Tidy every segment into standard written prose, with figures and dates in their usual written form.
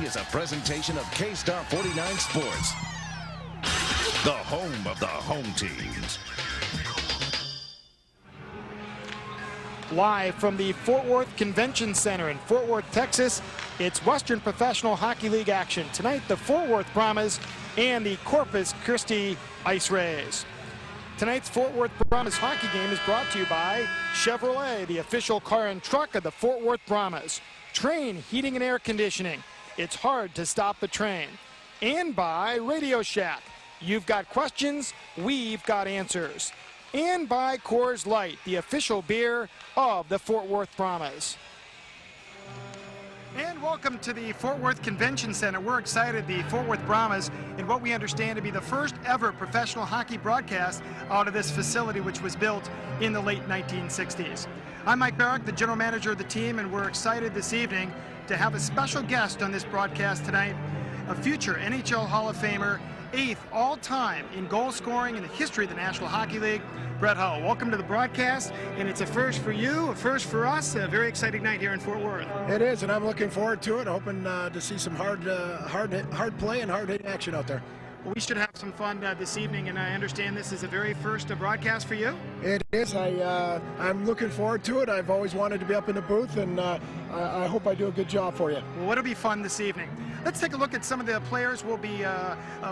is a presentation of K-Star 49 Sports, the home of the home teams. Live from the Fort Worth Convention Center in Fort Worth, Texas, it's Western Professional Hockey League action. Tonight, the Fort Worth Brahmas and the Corpus Christi Ice Rays. Tonight's Fort Worth Brahmas hockey game is brought to you by Chevrolet, the official car and truck of the Fort Worth Brahmas. Train Heating and Air Conditioning. It's hard to stop the train. And by Radio Shack. You've got questions, we've got answers. And by Coors Light, the official beer of the Fort Worth Brahmas. And welcome to the Fort Worth Convention Center. We're excited, the Fort Worth Brahmas, in what we understand to be the first ever professional hockey broadcast out of this facility, which was built in the late 1960s. I'm Mike Barrick, the general manager of the team, and we're excited this evening to have a special guest on this broadcast tonight, a future NHL Hall of Famer, 8th all-time in goal scoring in the history of the National Hockey League, Brett Hull. Welcome to the broadcast, and it's a first for you, a first for us, a very exciting night here in Fort Worth. It is, and I'm looking forward to it, hoping to see some hard play and hard-hitting action out there. Well, we should have some fun this evening, and I understand this is the very first broadcast for you? It is. I'm looking forward to it. I've always wanted to be up in the booth, and I hope I do a good job for you. Well, it'll be fun this evening. Let's take a look at some of the players we'll be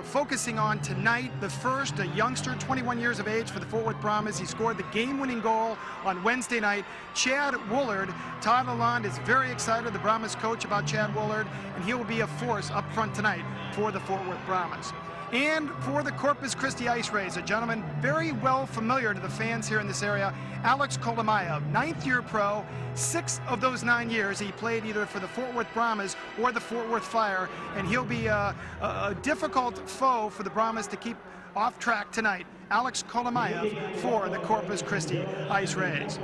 focusing on tonight. The first, a youngster, 21 years of age for the Fort Worth Brahmas. He scored the game-winning goal on Wednesday night. Chad Woolard. Todd Lalonde is very excited, the Brahmas coach, about Chad Woolard, and he will be a force up front tonight for the Fort Worth Brahmas. And for the Corpus Christi Ice Rays, a gentleman very well familiar to the fans here in this area, Alex Kolomayev, 9th-year pro. 6 of those 9 years he played either for the Fort Worth Brahmas or the Fort Worth Fire, and he'll be a difficult foe for the Brahmas to keep off track tonight. Alex Kolomayev for the Corpus Christi Ice Rays.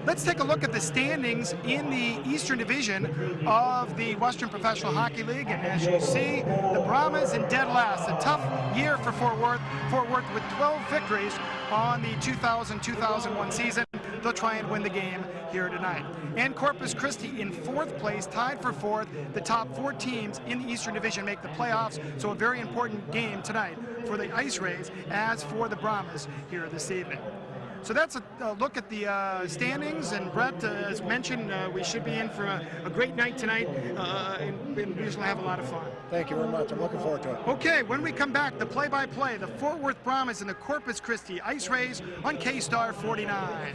Let's take a look at the standings in the Eastern Division of the Western Professional Hockey League, and as you see, the Brahmas in dead last. A tough year for Fort Worth. Fort Worth with 12 victories on the 2000-2001 season. They'll try and win the game here tonight. And Corpus Christi in 4th place, tied for 4th. The top 4 teams in the Eastern Division make the playoffs, so a very important game tonight for the Ice Rays as for the Brahmas here this evening. So that's a look at the standings, and Brett, as mentioned, we should be in for a great night tonight, and we're just going to have a lot of fun. Thank you very much. I'm looking forward to it. Okay, when we come back, the play-by-play, the Fort Worth Brahmas and the Corpus Christi Ice Rays on K-Star 49.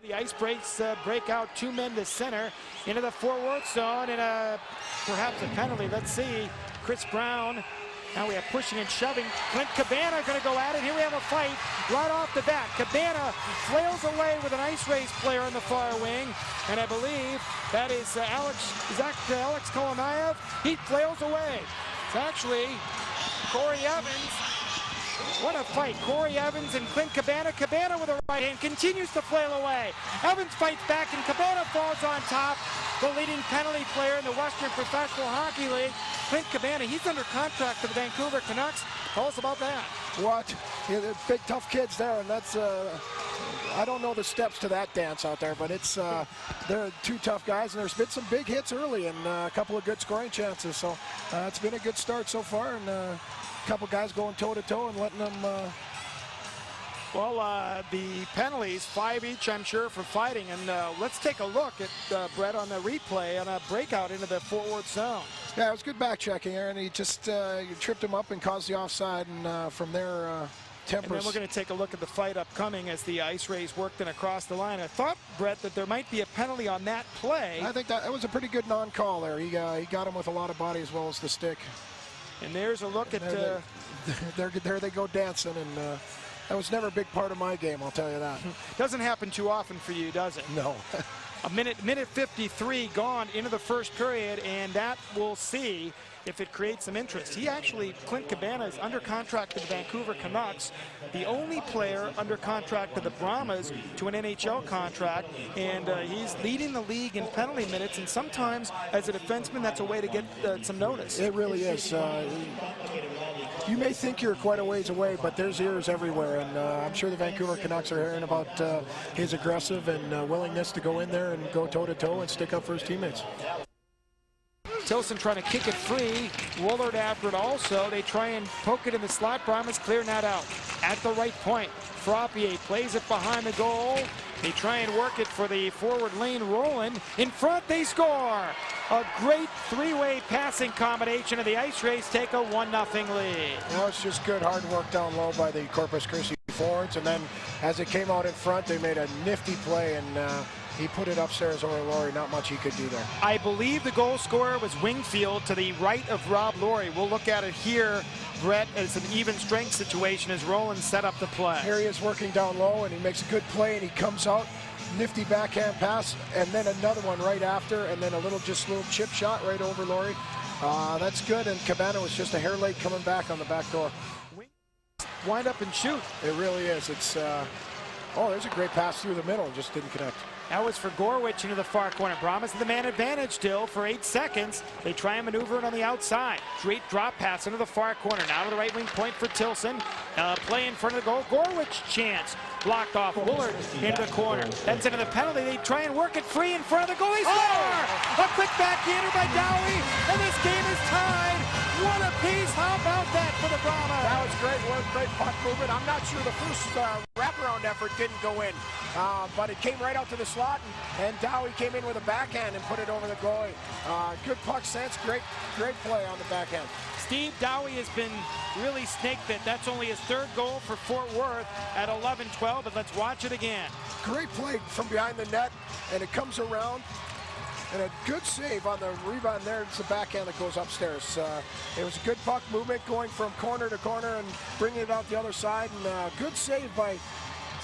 The Ice Breaks break out 2 men to center into the Fort Worth zone, and perhaps a penalty. Let's see. Chris Brown. Now we have pushing and shoving. Clint Cabana going to go at it. Here we have a fight right off the bat. Cabana flails away with an Ice Rays player in the far wing, and I believe that is Alex Kolomayev. He flails away. It's actually Corey Evans. What a fight. Corey Evans and Clint Cabana. Cabana with a right hand continues to flail away. Evans fights back, and Cabana falls on top. The leading penalty player in the Western Professional Hockey League, Clint Cabana. He's under contract to the Vancouver Canucks. Tell us about that. What? Yeah, they're big, tough kids there, and that's, I don't know the steps to that dance out there, but it's, they're 2 tough guys, and there's been some big hits early and a couple of good scoring chances. So it's been a good start so far, and a couple guys going toe-to-toe and letting them... the penalties, 5 each, I'm sure, for fighting. And let's take a look at Brett on the replay on a breakout into the Fort Worth zone. Yeah, it was good back checking there, and he just tripped him up and caused the offside, and from there, tempers. And then we're going to take a look at the fight upcoming as the Ice Rays worked in across the line. I thought, Brett, that there might be a penalty on that play. I think that was a pretty good non-call there. He got him with a lot of body as well as the stick. And there's a look at... there they go dancing, and... that was never a big part of my game, I'll tell you that. Doesn't happen too often for you, does it? No. A minute 53 gone into the first period, and that we'll see if it creates some interest. He actually, Clint Cabana, is under contract to the Vancouver Canucks, the only player under contract to the Brahmas to an NHL contract, and he's leading the league in penalty minutes, and sometimes as a defenseman, that's a way to get some notice. It really is. You may think you're quite a ways away, but there's ears everywhere, and I'm sure the Vancouver Canucks are hearing about his aggressive and willingness to go in there and go toe-to-toe and stick up for his teammates. Tilson trying to kick it free. Woolard after it also. They try and poke it in the slot. Brahmas clearing that out. At the right point, Frappier plays it behind the goal. They try and work it for the forward lane. Roland in front, they score. A great three-way passing combination, and the Ice Rays take a 1-0 lead. Well, it's just good hard work down low by the Corpus Christi forwards, and then as it came out in front, they made a nifty play, and he put it upstairs over Laurie. Not much he could do there. I believe the goal scorer was Wingfield to the right of Rob Laurie. We'll look at it here, Brett, as an even strength situation as Roland set up the play. Here he is working down low, and he makes a good play, and he comes out, nifty backhand pass, and then another one right after, and then a little chip shot right over Laurie. That's good, and Cabana was just a hair late coming back on the back door. Wind up and shoot. It really is. It's oh, there's a great pass through the middle, just didn't connect. That was for Gorwich into the far corner. Brahmas the man advantage still for 8 seconds. They try and maneuver it on the outside. Straight drop pass into the far corner. Now to the right wing point for Tilson. Play in front of the goal. Gorwich chance. Blocked off. Woolard into the corner. That's into the penalty. They try and work it free in front of the goal. He score! A quick backhander by Dowie, and this game is tied. One apiece. How about that for the Brahmas? That was great work, great puck movement. I'm not sure the first wraparound effort didn't go in, but it came right out to the slot, and Dowie came in with a backhand and put it over the goalie. Good puck sense, great play on the backhand. Steve Dowie has been really snake bit. That's only his 3rd goal for Fort Worth at 11-12, but let's watch it again. Great play from behind the net, and it comes around. And a good save on the rebound there. It's the backhand that goes upstairs. It was a good puck movement going from corner to corner and bringing it out the other side. And good save by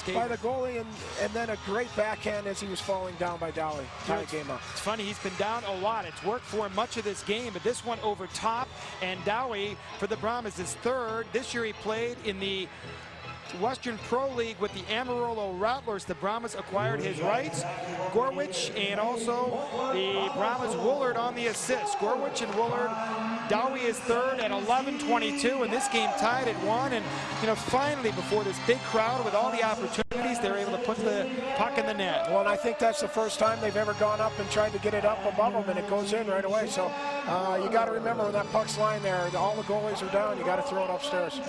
the goalie, and then a great backhand as he was falling down by Dowie. Tie the game up. It's funny, he's been down a lot. It's worked for him much of this game, but this one over top. And Dowie for the Brahmas is 3rd. This year he played in the Western Pro League with the Amarillo Rattlers. The Brahmas acquired his rights. Gorwich and also the Brahmas Woolard on the assist. Gorwich and Woolard. Dowie is 3rd at 11-22, and this game tied at 1. And finally, before this big crowd with all the opportunities, they're able to put the puck in the net. Well, and I think that's the first time they've ever gone up and tried to get it up above them, and it goes in right away. So you got to remember when that puck's lying there, all the goalies are down. You got to throw it upstairs.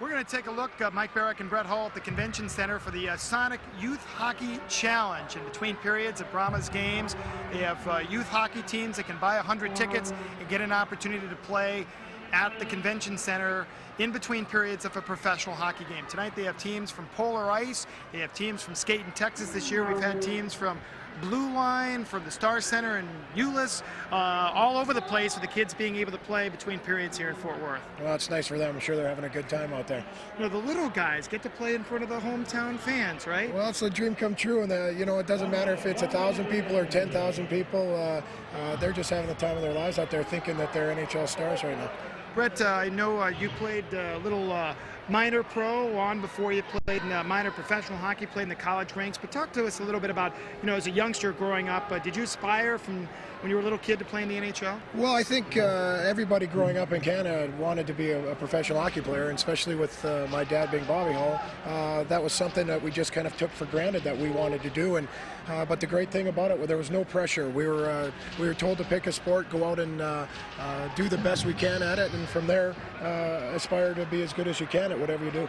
We're going to take a look, Mike Barrick and Brett Hall at the Convention Center for the Sonic Youth Hockey Challenge. In between periods of Brahmas games, they have youth hockey teams that can buy 100 tickets and get an opportunity to play at the Convention Center in between periods of a professional hockey game. Tonight they have teams from Polar Ice, they have teams from Skaten, Texas. This year we've had teams from Blue Line, from the Star Center in Euless, all over the place with the kids being able to play between periods here in Fort Worth. Well, it's nice for them. I'm sure they're having a good time out there. The little guys get to play in front of the hometown fans, right? Well, it's a dream come true, and it doesn't matter if it's 1,000 people or 10,000 people. They're just having the time of their lives out there, thinking that they're NHL stars right now. Brett, I know you played a little minor pro on before you played in minor professional hockey, played in the college ranks, but talk to us a little bit about, as a youngster growing up, did you aspire from when you were a little kid to play in the NHL? Well, I think everybody growing up in Canada wanted to be a professional hockey player, and especially with my dad being Bobby Hall, that was something that we just kind of took for granted that we wanted to do. And but the great thing about it, there was no pressure. We were told to pick a sport, go out and do the best we can at it, and from there aspire to be as good as you can at whatever you do.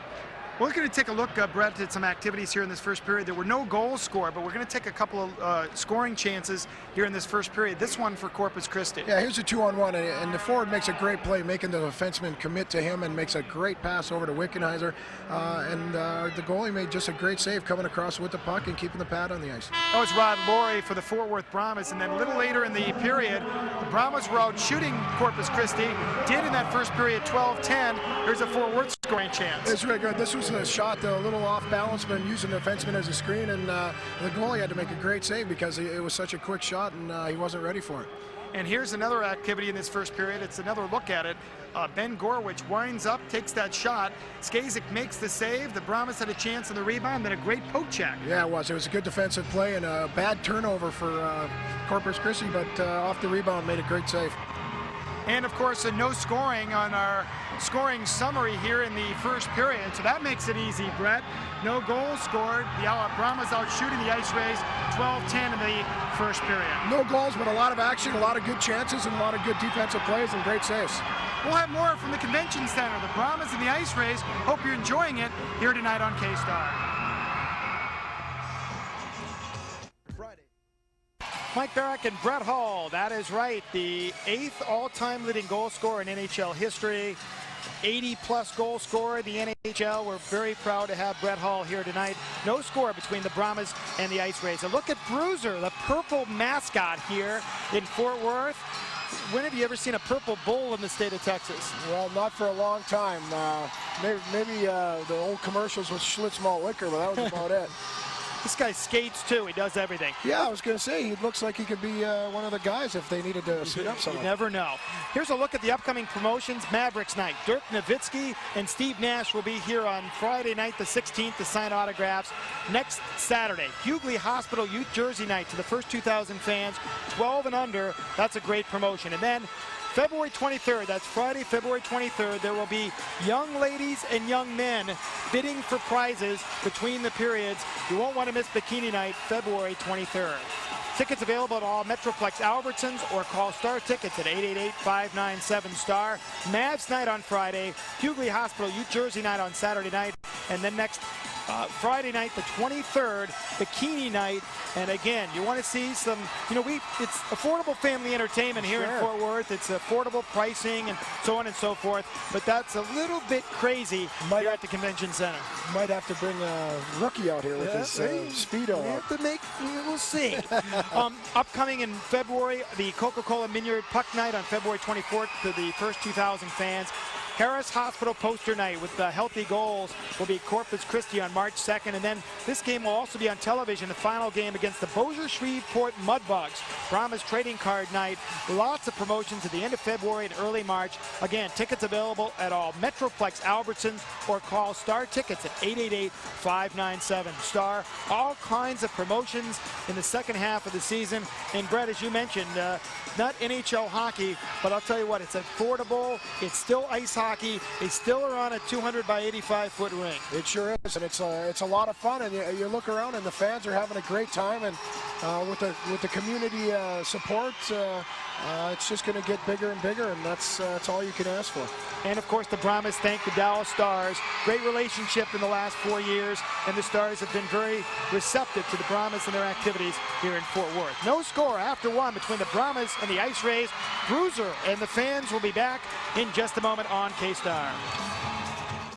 We're going to take a look, Brett, at some activities here in this first period. There were no goals scored, but we're going to take a couple of scoring chances here in this first period. This one for Corpus Christi. Yeah, here's a 2-on-1, and the forward makes a great play, making the defenseman commit to him and makes a great pass over to Wickenheiser. And the goalie made just a great save coming across with the puck and keeping the pad on the ice. That was Rod Laurie for the Fort Worth Brahmas. And then a little later in the period, the Brahmas were out shooting Corpus Christi. Did in that first period 12-10. Here's a Fort Worth scoring chance. It's really good. This was a shot a little off balance, but using the defenseman as a screen, and the goalie had to make a great save because it was such a quick shot, and he wasn't ready for it. And here's another activity in this first period. It's another look at it. Ben Gorwich winds up, takes that shot. Skazik makes the save. The Brahmas had a chance on the rebound, then a great poke check. Yeah, it was. It was a good defensive play and a bad turnover for Corpus Christi, but off the rebound made a great save. And of course, no scoring on our scoring summary here in the first period. So that makes it easy, Brett. No goals scored. The Brahmas out shooting the Ice Rays 12-10 in the first period. No goals, but a lot of action, a lot of good chances, and a lot of good defensive plays and great saves. We'll have more from the Convention Center. The Brahmas and the Ice Rays. Hope you're enjoying it here tonight on K-Star. Mike Barrack and Brett Hull, that is right. The 8th all-time leading goal scorer in NHL history. 80-plus goal scorer in the NHL. We're very proud to have Brett Hull here tonight. No score between the Brahmas and the Ice Rays. A look at Bruiser, the purple mascot here in Fort Worth. When have you ever seen a purple bull in the state of Texas? Well, not for a long time. Maybe the old commercials with Schlitz Malt Liquor, but that was about it. This guy skates too. He does everything. Yeah, I was going to say, he looks like he could be one of the guys if they needed to suit up someone. You never know. Here's a look at the upcoming promotions. Mavericks night. Dirk Nowitzki and Steve Nash will be here on Friday night, the 16th, to sign autographs. Next Saturday, Hughley Hospital Youth Jersey night to the first 2,000 fans, 12 and under. That's a great promotion. And then February 23rd, that's Friday, February 23rd, there will be young ladies and young men bidding for prizes between the periods. You won't want to miss Bikini Night, February 23rd. Tickets available at all Metroplex Albertsons or call Star Tickets at 888-597-STAR. Mavs night on Friday, Hughley Hospital Youth Jersey night on Saturday night, and then next Friday night, the 23rd, Bikini Night. And again, you want to see some, it's affordable family entertainment here in Fort Worth. It's affordable pricing and so on and so forth. But that's a little bit crazy here at the Convention Center. Might have to bring a rookie out here with his Speedo. We'll see. Upcoming in February, the Coca-Cola Vineyard Puck Night on February 24th to the first 2,000 fans. Harris Hospital Poster Night with Healthy Goals will be Corpus Christi on March 2nd. And then this game will also be on television, the final game against the Bossier Shreveport Mudbugs. Brahmas Trading Card Night. Lots of promotions at the end of February and early March. Again, tickets available at all Metroplex Albertsons or call Star Tickets at 888-597-STAR. All kinds of promotions in the second half of the season. And Brett, as you mentioned, not NHL hockey, but I'll tell you what, it's affordable. It's still ice hockey. They still are on a 200 by 85-foot ring. It sure is, and it's a lot of fun. And you look around, and the fans are having a great time. And with the community support, it's just going to get bigger and bigger, and that's all you can ask for. And of course, the Brahmas thank the Dallas Stars. Great relationship in the last 4 years, and the Stars have been very receptive to the Brahmas and their activities here in Fort Worth. No score after one between the Brahmas and the Ice Rays. Bruiser and the fans will be back in just a moment on K-Star.